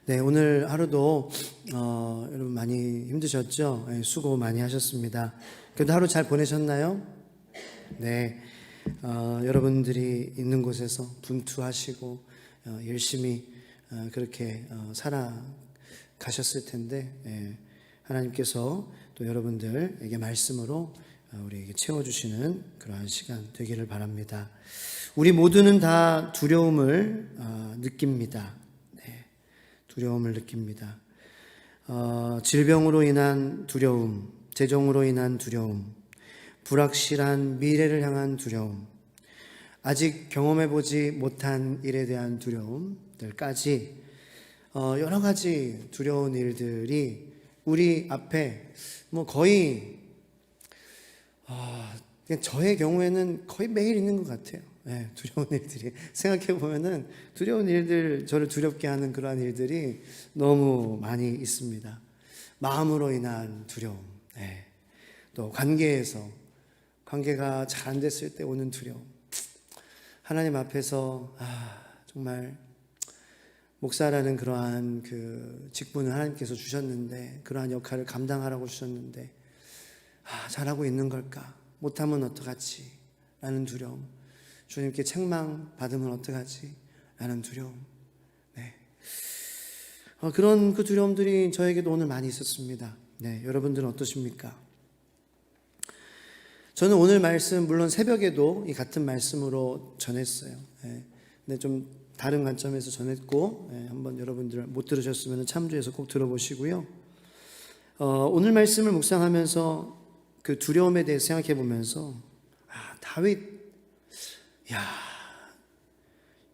네, 오늘 하루도 여러분 많이 힘드셨죠? 네, 수고 많이 하셨습니다. 그래도 하루 잘 보내셨나요? 네, 여러분들이 있는 곳에서 분투하시고 열심히 그렇게 살아가셨을 텐데 하나님께서 또 여러분들에게 말씀으로 우리에게 채워주시는 그러한 시간 되기를 바랍니다. 우리 모두는 다 두려움을 느낍니다. 두려움을 느낍니다. 질병으로 인한 두려움, 재정으로 인한 두려움, 불확실한 미래를 향한 두려움, 아직 경험해보지 못한 일에 대한 두려움들까지 여러 가지 두려운 일들이 우리 앞에 거의 그냥 저의 경우에는 거의 매일 있는 것 같아요. 네, 두려운 일들이 생각해 보면은 두려운 일들, 저를 두렵게 하는 그러한 일들이 너무 많이 있습니다. 마음으로 인한 두려움, 또 관계가 잘 안 됐을 때 오는 두려움. 하나님 앞에서 정말 목사라는 그러한 그 직분을 하나님께서 주셨는데, 그러한 역할을 감당하라고 주셨는데 잘하고 있는 걸까? 못하면 어떡하지? 라는 두려움. 주님께 책망 받으면 어떡하지? 라는 두려움. 그런 그 두려움들이 저에게도 오늘 많이 있었습니다. 여러분들은 어떠십니까? 저는 오늘 말씀 물론 새벽에도 이 같은 말씀으로 전했어요. 근데 좀 다른 관점에서 전했고 한번 여러분들 못 들으셨으면 참조해서 꼭 들어보시고요. 오늘 말씀을 묵상하면서 그 두려움에 대해 생각해 보면서 다윗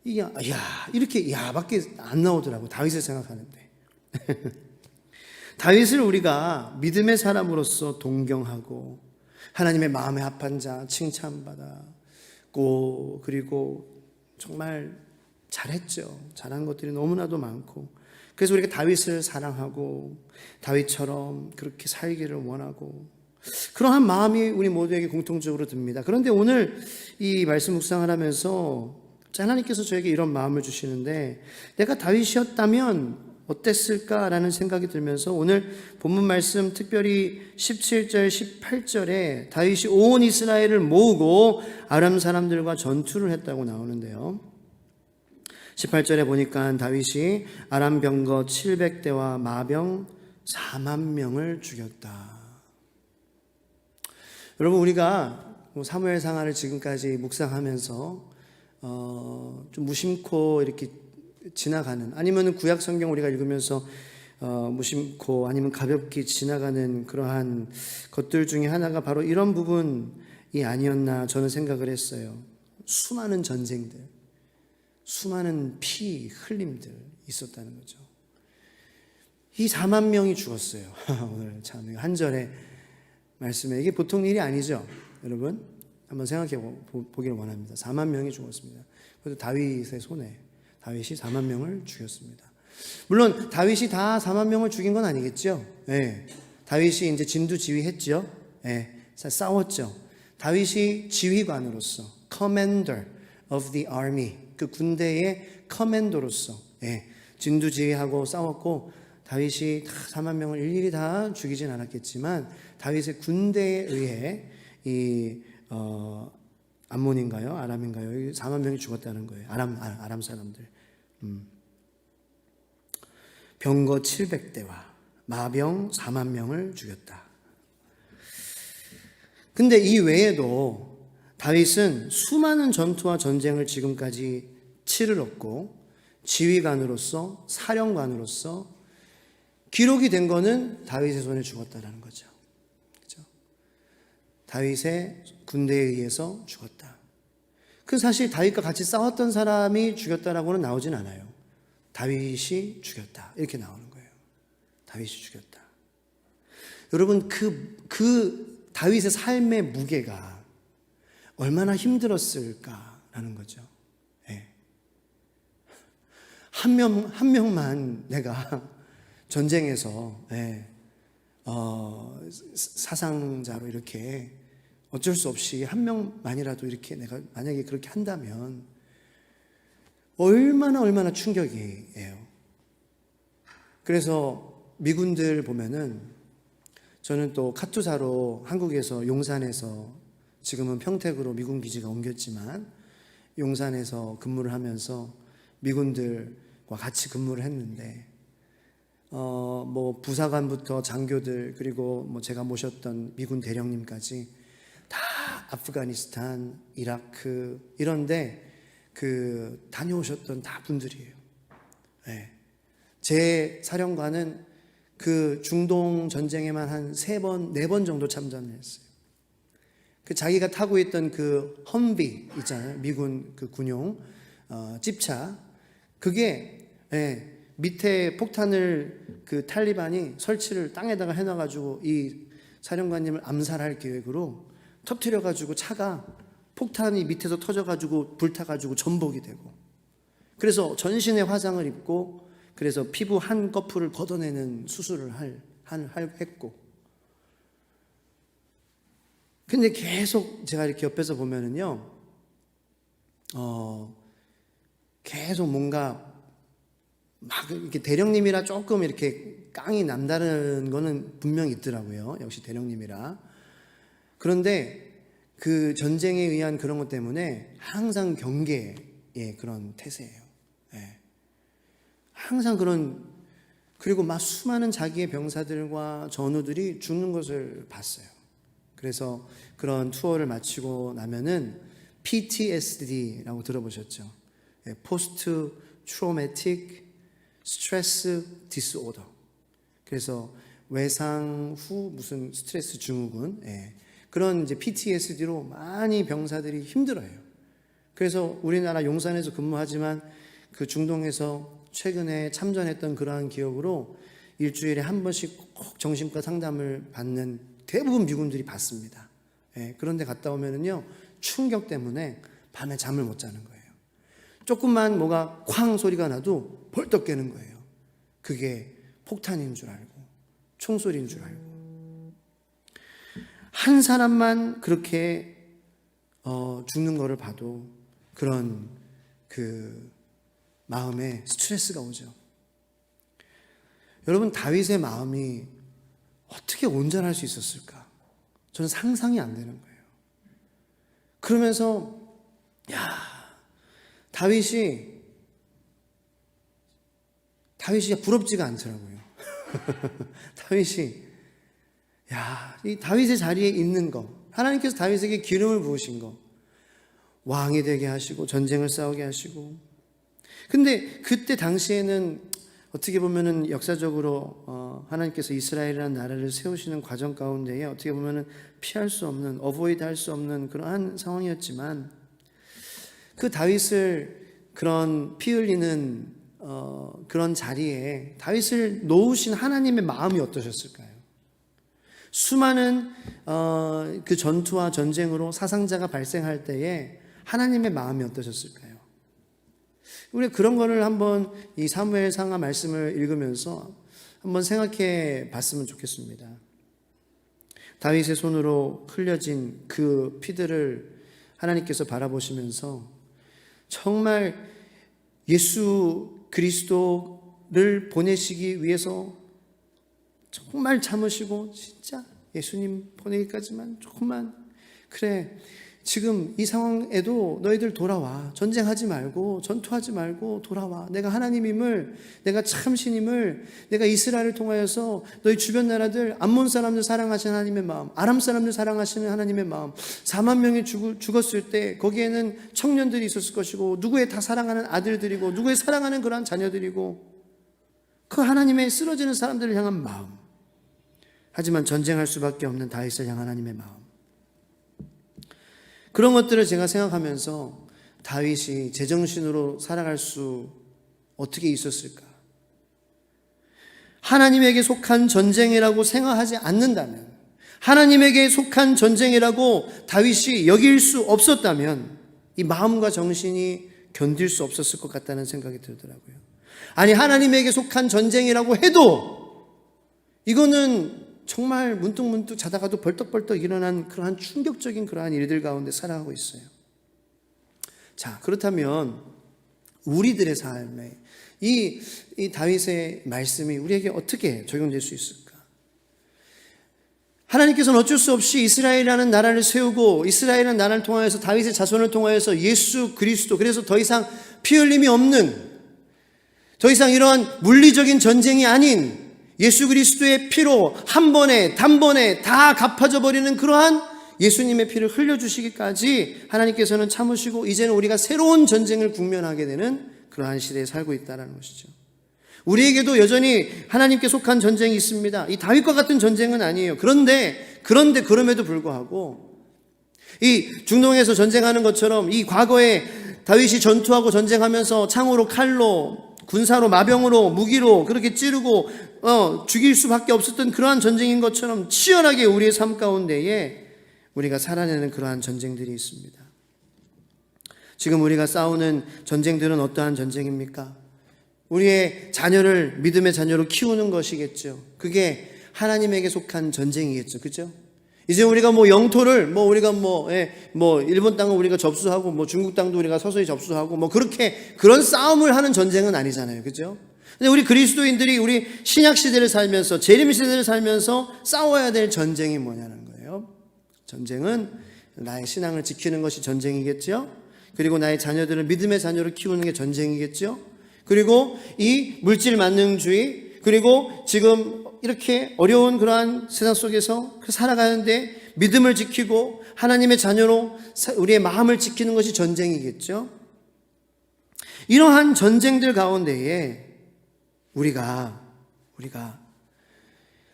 이렇게 밖에 안 나오더라고. 다윗을 생각하는데. 다윗을 우리가 믿음의 사람으로서 동경하고 하나님의 마음에 합한 자 칭찬받았고, 그리고 정말 잘했죠. 잘한 것들이 너무나도 많고, 그래서 우리가 다윗을 사랑하고 다윗처럼 그렇게 살기를 원하고, 그러한 마음이 우리 모두에게 공통적으로 듭니다. 그런데 오늘 이 말씀 묵상을 하면서 하나님께서 저에게 이런 마음을 주시는데, 내가 다윗이었다면 어땠을까라는 생각이 들면서 오늘 본문 말씀 특별히 17절 18절에 다윗이 온 이스라엘을 모으고 아람 사람들과 전투를 했다고 나오는데요. 18절에 보니까 다윗이 아람 병거 700대와 마병 4만 명을 죽였다. 여러분, 우리가 사무엘 상하를 지금까지 묵상하면서 좀 무심코 이렇게 지나가는, 아니면 구약 성경 우리가 읽으면서 무심코 아니면 가볍게 지나가는 그러한 것들 중에 하나가 바로 이런 부분이 아니었나 저는 생각을 했어요. 수많은 전쟁들, 수많은 피 흘림들 있었다는 거죠. 이 4만 명이 죽었어요. 오늘 참 한 절에 말씀에 이게 보통 일이 아니죠. 여러분 한번 생각해 보기를 원합니다. 4만 명이 죽었습니다. 그래도 다윗의 손에 다윗이 4만 명을 죽였습니다. 물론 다윗이 다 4만 명을 죽인 건 아니겠죠. 다윗이 이제 진두지휘했죠. 싸웠죠. 다윗이 지휘관으로서 commander of the army, 그 군대의 커맨더로서 진두지휘하고 싸웠고, 다윗이 다 4만 명을 일일이 다 죽이진 않았겠지만 다윗의 군대에 의해 이 암몬인가요? 아람인가요? 4만 명이 죽었다는 거예요. 아람 사람들. 병거 700대와 마병 4만 명을 죽였다. 근데 이 외에도 다윗은 수많은 전투와 전쟁을 지금까지 치르렀고, 지휘관으로서 사령관으로서 기록이 된 거는 다윗의 손에 죽었다라는 거죠. 그렇죠? 다윗의 군대에 의해서 죽었다. 그 사실 다윗과 같이 싸웠던 사람이 죽였다라고는 나오진 않아요. 다윗이 죽였다 이렇게 나오는 거예요. 다윗이 죽였다. 여러분, 그 다윗의 삶의 무게가 얼마나 힘들었을까라는 거죠. 한 명만 내가 전쟁에서 사상자로 이렇게 어쩔 수 없이 한 명만이라도 이렇게 내가 만약에 그렇게 한다면 얼마나 충격이에요. 그래서 미군들 보면은 저는 또 카투사로 한국에서 용산에서 지금은 평택으로 미군 기지가 옮겼지만 용산에서 근무를 하면서 미군들과 같이 근무를 했는데 뭐 부사관부터 장교들 그리고 뭐 제가 모셨던 미군 대령님까지 다 아프가니스탄, 이라크 이런데 그 다녀오셨던 다 분들이에요. 네. 제 사령관은 그 중동 전쟁에만 한 3번, 4번 정도 참전을 했어요. 그 자기가 타고 있던 그 험비 있잖아요. 미군 그 군용 찝차. 그게 밑에 폭탄을 그 탈리반이 설치를 땅에다가 해놔가지고 이 사령관님을 암살할 계획으로 터뜨려가지고 차가 폭탄이 밑에서 터져가지고 불타가지고 전복이 되고 그래서 전신에 화상을 입고 그래서 피부 한 거풀을 걷어내는 수술을 했고 근데 계속 제가 이렇게 옆에서 보면은요 계속 뭔가 막 이렇게 대령님이라 조금 이렇게 깡이 남다른 거는 분명히 있더라고요. 역시 대령님이라. 그런데 그 전쟁에 의한 그런 것 때문에 항상 경계의 그런 태세예요. 예. 항상 그런 그리고 막 수많은 자기의 병사들과 전우들이 죽는 것을 봤어요. 그래서 그런 투어를 마치고 나면은 PTSD라고 들어보셨죠? 예, Post Traumatic Stress Disorder. 그래서 외상 후 무슨 스트레스 증후군. 예. 그런 이제 PTSD로 많이 병사들이 힘들어요. 그래서 우리나라 용산에서 근무하지만 그 중동에서 최근에 참전했던 그러한 기억으로 일주일에 한 번씩 꼭 정신과 상담을 받는 대부분 미군들이 받습니다. 예, 그런데 갔다 오면은요 충격 때문에 밤에 잠을 못 자는 거예요. 조금만 뭐가 쾅 소리가 나도 벌떡 깨는 거예요. 그게 폭탄인 줄 알고 총소리인 줄 알고. 한 사람만 그렇게 죽는 거를 봐도 그런 그 마음에 스트레스가 오죠. 여러분 다윗의 마음이 어떻게 온전할 수 있었을까? 저는 상상이 안 되는 거예요. 그러면서 다윗이 부럽지가 않더라고요. 다윗이 이 다윗의 자리에 있는 거, 하나님께서 다윗에게 기름을 부으신 거, 왕이 되게 하시고 전쟁을 싸우게 하시고. 근데 그때 당시에는 어떻게 보면은 역사적으로 하나님께서 이스라엘이라는 나라를 세우시는 과정 가운데에 어떻게 보면은 피할 수 없는, 어보이드 할 수 없는 그러한 상황이었지만 그 다윗을 그런 피 흘리는 그런 자리에 다윗을 놓으신 하나님의 마음이 어떠셨을까요? 수많은 그 전투와 전쟁으로 사상자가 발생할 때에 하나님의 마음이 어떠셨을까요? 우리 그런 거를 한번 이 사무엘 상하 말씀을 읽으면서 한번 생각해 봤으면 좋겠습니다. 다윗의 손으로 흘려진 그 피들을 하나님께서 바라보시면서 정말 예수 그리스도를 보내시기 위해서 정말 참으시고 진짜 예수님 보내기까지만 조금만 그래 지금 이 상황에도 너희들 돌아와 전쟁하지 말고 전투하지 말고 돌아와 내가 하나님임을 내가 참신임을 내가 이스라엘을 통하여서 너희 주변 나라들 암몬 사람들 사랑하시는 하나님의 마음 아람 사람들 사랑하시는 하나님의 마음 4만 명이 죽었을 때 거기에는 청년들이 있었을 것이고 누구의 다 사랑하는 아들들이고 누구의 사랑하는 그러한 자녀들이고 그 하나님의 쓰러지는 사람들을 향한 마음 하지만 전쟁할 수밖에 없는 다윗을 향한 하나님의 마음 그런 것들을 제가 생각하면서 다윗이 제정신으로 살아갈 수 어떻게 있었을까? 하나님에게 속한 전쟁이라고 생각하지 않는다면 하나님에게 속한 전쟁이라고 다윗이 여길 수 없었다면 이 마음과 정신이 견딜 수 없었을 것 같다는 생각이 들더라고요. 아니 하나님에게 속한 전쟁이라고 해도 이거는 정말 문득문득 자다가도 벌떡벌떡 일어난 그러한 충격적인 그러한 일들 가운데 살아가고 있어요. 자, 그렇다면 우리들의 삶에 이 다윗의 말씀이 우리에게 어떻게 적용될 수 있을까? 하나님께서는 어쩔 수 없이 이스라엘이라는 나라를 세우고 이스라엘이라는 나라를 통하여서 다윗의 자손을 통하여서 예수 그리스도, 그래서 더 이상 피 흘림이 없는, 더 이상 이러한 물리적인 전쟁이 아닌 예수 그리스도의 피로 한 번에 단번에 다 갚아져 버리는 그러한 예수님의 피를 흘려주시기까지 하나님께서는 참으시고 이제는 우리가 새로운 전쟁을 국면하게 되는 그러한 시대에 살고 있다는 것이죠. 우리에게도 여전히 하나님께 속한 전쟁이 있습니다. 이 다윗과 같은 전쟁은 아니에요. 그런데 그럼에도 불구하고 이 중동에서 전쟁하는 것처럼 이 과거에 다윗이 전투하고 전쟁하면서 창으로, 칼로, 군사로, 마병으로, 무기로 그렇게 찌르고 죽일 수밖에 없었던 그러한 전쟁인 것처럼 치열하게 우리의 삶 가운데에 우리가 살아내는 그러한 전쟁들이 있습니다. 지금 우리가 싸우는 전쟁들은 어떠한 전쟁입니까? 우리의 자녀를 믿음의 자녀로 키우는 것이겠죠. 그게 하나님에게 속한 전쟁이겠죠. 그죠? 이제 우리가 영토를 우리가 일본 땅은 우리가 접수하고 중국 땅도 우리가 서서히 접수하고 그렇게 그런 싸움을 하는 전쟁은 아니잖아요. 그죠? 근데 우리 그리스도인들이 우리 신약 시대를 살면서 재림 시대를 살면서 싸워야 될 전쟁이 뭐냐는 거예요. 전쟁은 나의 신앙을 지키는 것이 전쟁이겠죠. 그리고 나의 자녀들을 믿음의 자녀로 키우는 게 전쟁이겠죠. 그리고 이 물질 만능주의, 그리고 지금 이렇게 어려운 그러한 세상 속에서 살아가는데 믿음을 지키고 하나님의 자녀로 우리의 마음을 지키는 것이 전쟁이겠죠. 이러한 전쟁들 가운데에 우리가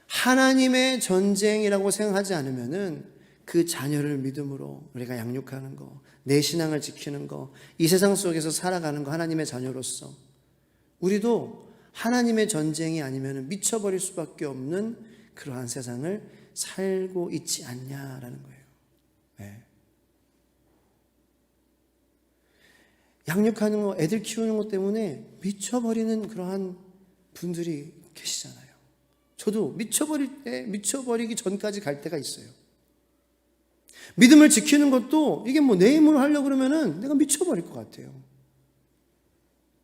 하나님의 전쟁이라고 생각하지 않으면은 그 자녀를 믿음으로 우리가 양육하는 거, 내 신앙을 지키는 거, 이 세상 속에서 살아가는 거, 하나님의 자녀로서 우리도 하나님의 전쟁이 아니면 미쳐버릴 수밖에 없는 그러한 세상을 살고 있지 않냐라는 거예요. 네. 양육하는 거, 애들 키우는 것 때문에 미쳐버리는 그러한 분들이 계시잖아요. 저도 미쳐버리기 전까지 갈 때가 있어요. 믿음을 지키는 것도 이게 내 힘으로 하려고 그러면은 내가 미쳐버릴 것 같아요.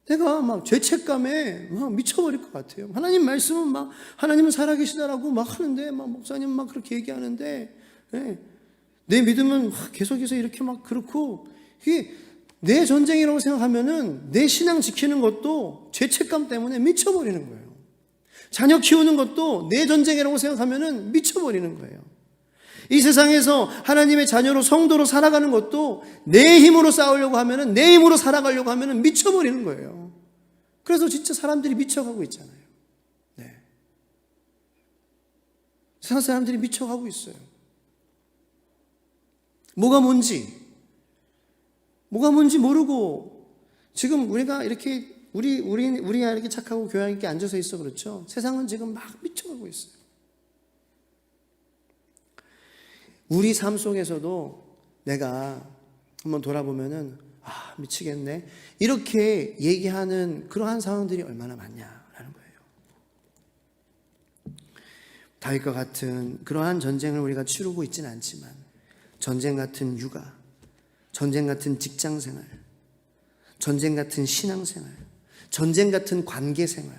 내가 죄책감에 미쳐버릴 것 같아요. 하나님 말씀은 하나님은 살아계시다라고 하는데 목사님 그렇게 얘기하는데 내 믿음은 계속해서 이렇게 그렇고 이게 내 전쟁이라고 생각하면은 내 신앙 지키는 것도 죄책감 때문에 미쳐버리는 거예요. 자녀 키우는 것도 내 전쟁이라고 생각하면은 미쳐버리는 거예요. 이 세상에서 하나님의 자녀로 성도로 살아가는 것도 내 힘으로 싸우려고 하면은, 내 힘으로 살아가려고 하면은 미쳐버리는 거예요. 그래서 진짜 사람들이 미쳐가고 있잖아요. 네. 세상 사람들이 미쳐가고 있어요. 뭐가 뭔지 모르고 지금 우리가 이렇게 우리가 이렇게 착하고 교양 있게 앉아서 있어 그렇죠. 세상은 지금 미쳐가고 있어요. 우리 삶 속에서도 내가 한번 돌아보면은 미치겠네 이렇게 얘기하는 그러한 상황들이 얼마나 많냐라는 거예요. 다윗과 같은 그러한 전쟁을 우리가 치르고 있지는 않지만 전쟁 같은 육아, 전쟁 같은 직장생활, 전쟁 같은 신앙생활, 전쟁 같은 관계생활,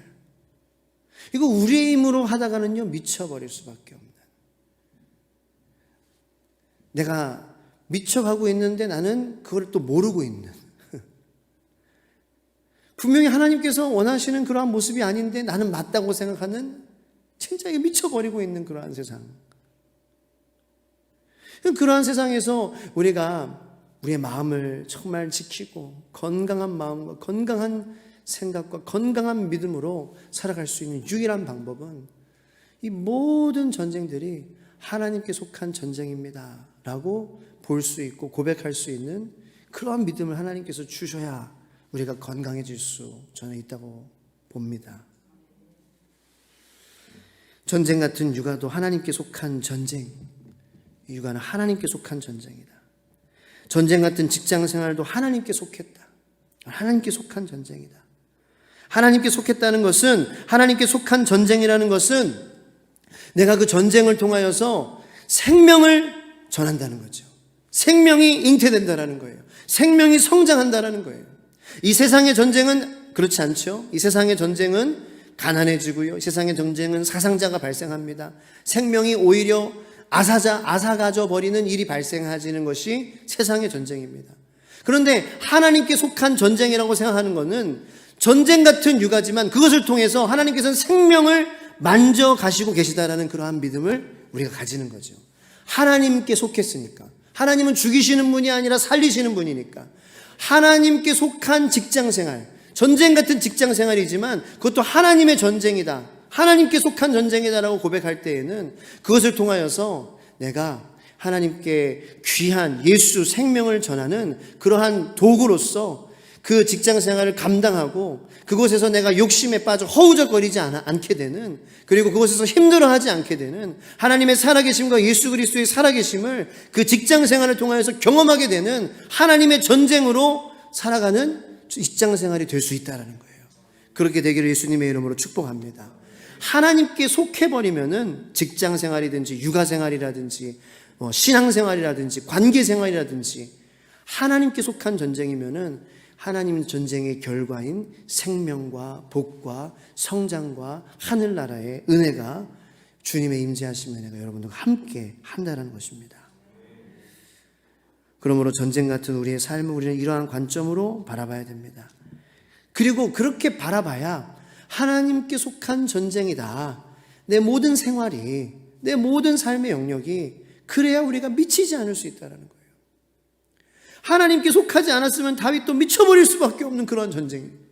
이거 우리의 힘으로 하다가는요 미쳐버릴 수밖에 없는, 내가 미쳐가고 있는데 나는 그걸 또 모르고 있는, 분명히 하나님께서 원하시는 그러한 모습이 아닌데 나는 맞다고 생각하는, 진짜 미쳐버리고 있는 그러한 세상. 그러한 세상에서 우리가 우리의 마음을 정말 지키고 건강한 마음과 건강한 생각과 건강한 믿음으로 살아갈 수 있는 유일한 방법은 이 모든 전쟁들이 하나님께 속한 전쟁입니다 라고 볼 수 있고 고백할 수 있는 그러한 믿음을 하나님께서 주셔야 우리가 건강해질 수 저는 있다고 봅니다. 전쟁 같은 육아도 하나님께 속한 전쟁, 육아는 하나님께 속한 전쟁이다. 전쟁 같은 직장 생활도 하나님께 속했다. 하나님께 속한 전쟁이다. 하나님께 속했다는 것은, 하나님께 속한 전쟁이라는 것은 내가 그 전쟁을 통하여서 생명을 전한다는 거죠. 생명이 잉태된다는 거예요. 생명이 성장한다는 거예요. 이 세상의 전쟁은 그렇지 않죠? 이 세상의 전쟁은 가난해지고요. 이 세상의 전쟁은 사상자가 발생합니다. 생명이 오히려 앗아가져 버리는 일이 발생하지는 것이 세상의 전쟁입니다. 그런데 하나님께 속한 전쟁이라고 생각하는 것은 전쟁 같은 육아지만 그것을 통해서 하나님께서는 생명을 만져가시고 계시다라는 그러한 믿음을 우리가 가지는 거죠. 하나님께 속했으니까. 하나님은 죽이시는 분이 아니라 살리시는 분이니까. 하나님께 속한 직장생활, 전쟁 같은 직장생활이지만 그것도 하나님의 전쟁이다, 하나님께 속한 전쟁이다라고 고백할 때에는 그것을 통하여서 내가 하나님께 귀한 예수 생명을 전하는 그러한 도구로서 그 직장생활을 감당하고 그곳에서 내가 욕심에 빠져 허우적거리지 않게 되는, 그리고 그곳에서 힘들어하지 않게 되는 하나님의 살아계심과 예수 그리스도의 살아계심을 그 직장생활을 통하여서 경험하게 되는 하나님의 전쟁으로 살아가는 직장생활이 될 수 있다는 거예요. 그렇게 되기를 예수님의 이름으로 축복합니다. 하나님께 속해버리면은 직장생활이든지 육아생활이라든지 신앙생활이라든지 관계생활이라든지 하나님께 속한 전쟁이면은 하나님 전쟁의 결과인 생명과 복과 성장과 하늘나라의 은혜가 주님의 임재하심의 은혜가 여러분들과 함께 한다는 것입니다. 그러므로 전쟁 같은 우리의 삶을 우리는 이러한 관점으로 바라봐야 됩니다. 그리고 그렇게 바라봐야 하나님께 속한 전쟁이다, 내 모든 생활이, 내 모든 삶의 영역이, 그래야 우리가 미치지 않을 수 있다는 거예요. 하나님께 속하지 않았으면 다윗도 미쳐버릴 수밖에 없는 그런 전쟁입니다.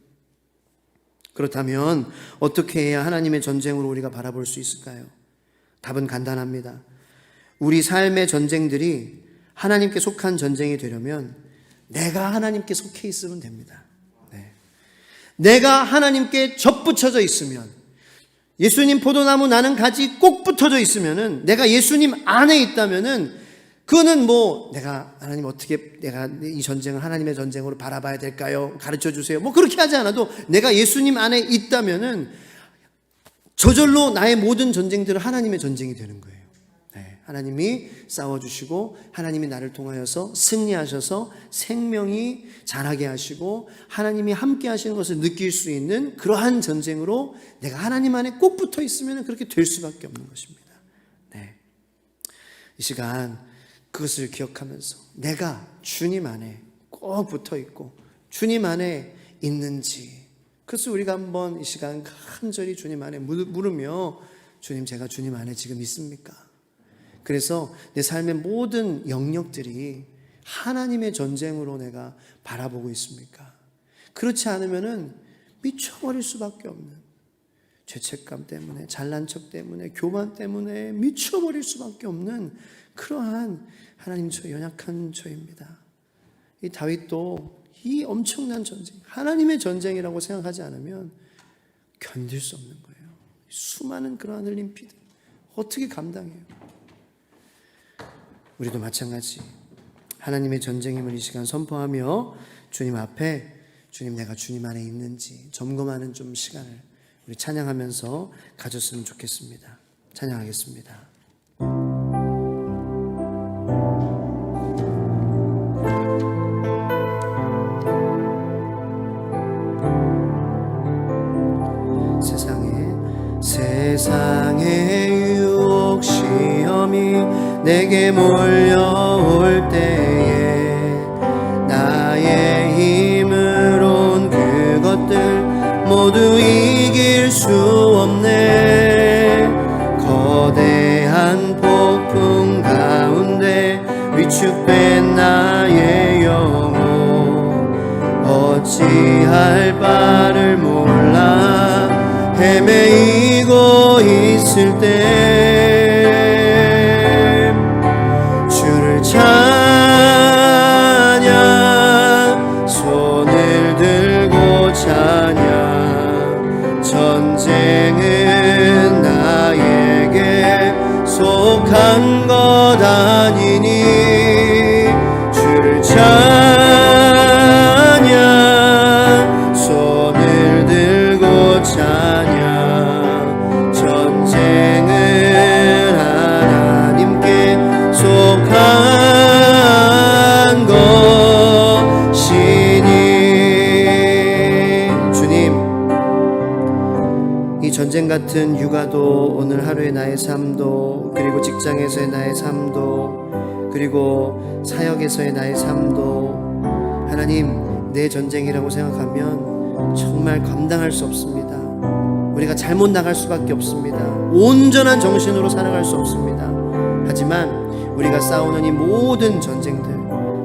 그렇다면 어떻게 해야 하나님의 전쟁으로 우리가 바라볼 수 있을까요? 답은 간단합니다. 우리 삶의 전쟁들이 하나님께 속한 전쟁이 되려면 내가 하나님께 속해 있으면 됩니다. 내가 하나님께 접붙여져 있으면, 예수님 포도나무 나는 가지 꼭 붙어져 있으면은, 내가 예수님 안에 있다면은 그거는 내가 하나님 어떻게 내가 이 전쟁을 하나님의 전쟁으로 바라봐야 될까요? 가르쳐 주세요. 그렇게 하지 않아도 내가 예수님 안에 있다면은 저절로 나의 모든 전쟁들은 하나님의 전쟁이 되는 거예요. 하나님이 싸워주시고 하나님이 나를 통하여서 승리하셔서 생명이 자라게 하시고 하나님이 함께 하시는 것을 느낄 수 있는 그러한 전쟁으로 내가 하나님 안에 꼭 붙어 있으면 그렇게 될 수밖에 없는 것입니다. 이 시간 그것을 기억하면서 내가 주님 안에 꼭 붙어 있고 주님 안에 있는지, 그래서 우리가 한번 이 시간 간절히 주님 안에 물으며, 주님, 제가 주님 안에 지금 있습니까? 그래서 내 삶의 모든 영역들이 하나님의 전쟁으로 내가 바라보고 있습니까? 그렇지 않으면은 미쳐버릴 수밖에 없는, 죄책감 때문에, 잘난 척 때문에, 교만 때문에 미쳐버릴 수밖에 없는 그러한 하나님, 저 연약한 저입니다. 이 다윗도 이 엄청난 전쟁, 하나님의 전쟁이라고 생각하지 않으면 견딜 수 없는 거예요. 수많은 그러한 흘린 피들 어떻게 감당해요? 우리도 마찬가지 하나님의 전쟁임을 이 시간 선포하며 주님 앞에, 주님, 내가 주님 안에 있는지 점검하는 좀 시간을 우리 찬양하면서 가졌으면 좋겠습니다. 찬양하겠습니다. 세상의 유혹 시험이 내게 몰려올 때에 나의 힘으론 그것들 모두 이길 수 없네. 거대한 폭풍 가운데 위축된 나의 영혼, 어찌할 바를 몰라 헤매이고 있을 때 주를 찬양, 손을 들고 찬양. 전쟁은 나에게 속한 것 아니니 주를 찬양, 손을 들고 찬양. 전쟁은 하나님께 속한 것이니. 주님, 전쟁 같은 육아도, 오늘 하루의 나의 삶도, 그리고 직장에서의 나의 삶도, 그리고 사역에서의 나의 삶도 하나님 내 전쟁이라고 생각하면 정말 감당할 수 없습니다. 우리가 잘못 나갈 수밖에 없습니다. 온전한 정신으로 살아갈 수 없습니다. 하지만 우리가 싸우는 이 모든 전쟁들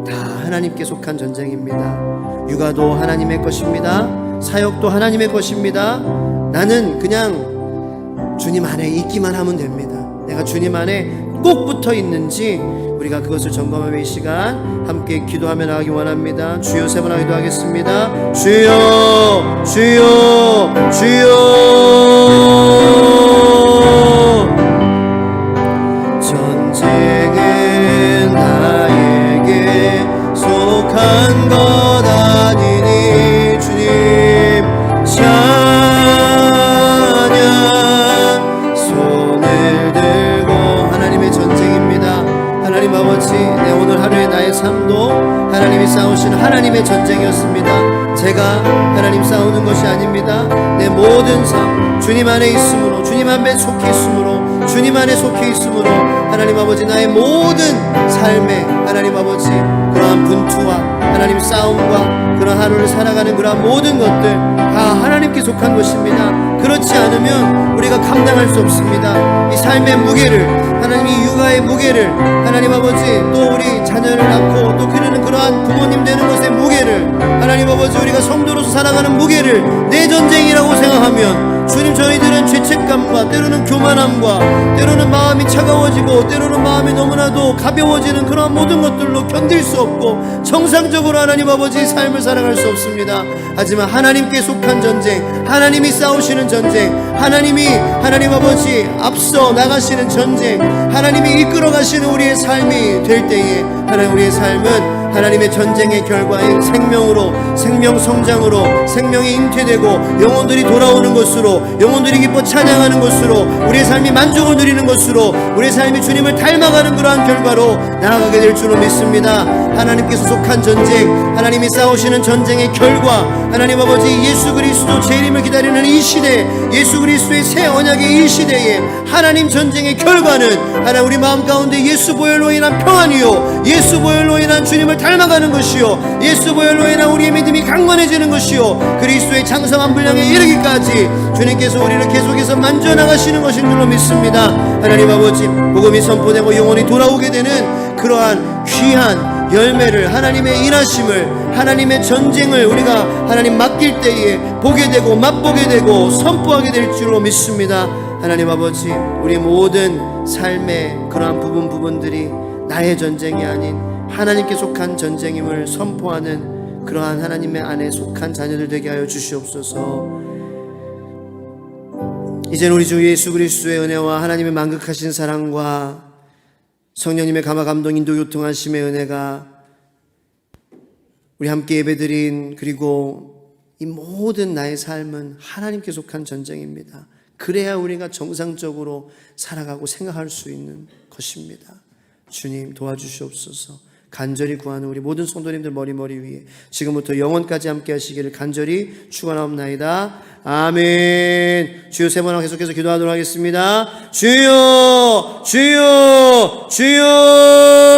다 하나님께 속한 전쟁입니다. 육아도 하나님의 것입니다. 사역도 하나님의 것입니다. 나는 그냥 주님 안에 있기만 하면 됩니다. 내가 주님 안에 꼭 붙어 있는지 우리가 그것을 점검하며 이 시간 함께 기도하며 나가기 원합니다. 주여, 세 번 기도하겠습니다. 주여, 주여, 주여. 전쟁은 나에게 속한 것 아니니 주님 찬양. 손을 들고 하나님의 전쟁입니다. 하나님 아버지, 내 오늘 하루의 나의 삶도 하나님이 싸우시는 하나님의 전쟁이었습니다. 제가 하나님 싸우는 것이 아닙니다. 내 모든 삶 주님 안에 있으므로, 주님 안에 속해 있으므로, 주님 안에 속해 있으므로 하나님 아버지, 나의 모든 삶에 하나님 아버지 그러한 분투와 하나님 싸움과 그런 하루를 살아가는 그러한 모든 것들 다 하나님께 속한 것입니다. 그렇지 않으면 우리가 감당할 수 없습니다. 이 삶의 무게를, 하나님이 육아의 무게를, 하나님 아버지 또 우리 자녀를 낳고 또 기르는 그러한 부모님 되는 것의 무게를, 하나님 아버지 우리가 성도로서 살아가는 무게를 내 전쟁이라고 생각하면 주님, 저희들은 죄책감과 때로는 교만함과 때로는 마음이 차가워지고 때로는 마음이 너무나도 가벼워지는 그런 모든 것들로 견딜 수 없고 정상적으로 하나님 아버지의 삶을 살아갈 수 없습니다. 하지만 하나님께 속한 전쟁, 하나님이 싸우시는 전쟁, 하나님이 하나님 아버지 앞서 나가시는 전쟁, 하나님이 이끌어 가시는 우리의 삶이 될 때에 하나님 우리의 삶은 하나님의 전쟁의 결과인 생명으로, 생명 성장으로, 생명이 잉태되고 영혼들이 돌아오는 것으로, 영혼들이 기뻐 찬양하는 것으로, 우리의 삶이 만족을 누리는 것으로, 우리의 삶이 주님을 닮아가는 그러한 결과로 나아가게 될 줄로 믿습니다. 하나님께서 속한 전쟁, 하나님이 싸우시는 전쟁의 결과, 하나님 아버지 예수 그리스도 재림을 기다리는 이 시대, 예수 그리스도의 새 언약의 이 시대에 하나님 전쟁의 결과는 하나님 우리 마음 가운데 예수 보혈로 인한 평안이요, 예수 보혈로 인한 주님을 닮아가는 것이요, 예수 보혈로 인한 우리의 믿음이 강건해지는 것이요, 그리스도의 장성한 분량에 이르기까지 주님께서 우리를 계속해서 만져나가시는 것인 줄로 믿습니다. 하나님 아버지 복음이 선포되고 영혼이 돌아오게 되는 그러한 귀한 열매를, 하나님의 일하심을, 하나님의 전쟁을 우리가 하나님 맡길 때에 보게 되고 맛보게 되고 선포하게 될 줄로 믿습니다. 하나님 아버지 우리 모든 삶의 그러한 부분들이 나의 전쟁이 아닌 하나님께 속한 전쟁임을 선포하는 그러한 하나님의 안에 속한 자녀들 되게 하여 주시옵소서. 이제는 우리 주 예수 그리스도의 은혜와 하나님의 만극하신 사랑과 성령님의 감화 감동 인도 교통하심의 은혜가 우리 함께 예배드린, 그리고 이 모든 나의 삶은 하나님께 속한 전쟁입니다. 그래야 우리가 정상적으로 살아가고 생각할 수 있는 것입니다. 주님 도와주시옵소서. 간절히 구하는 우리 모든 성도님들 머리 위에 지금부터 영원까지 함께 하시기를 간절히 축원하옵나이다. 아멘. 주여, 세 번 계속해서 기도하도록 하겠습니다. 주여, 주여, 주여.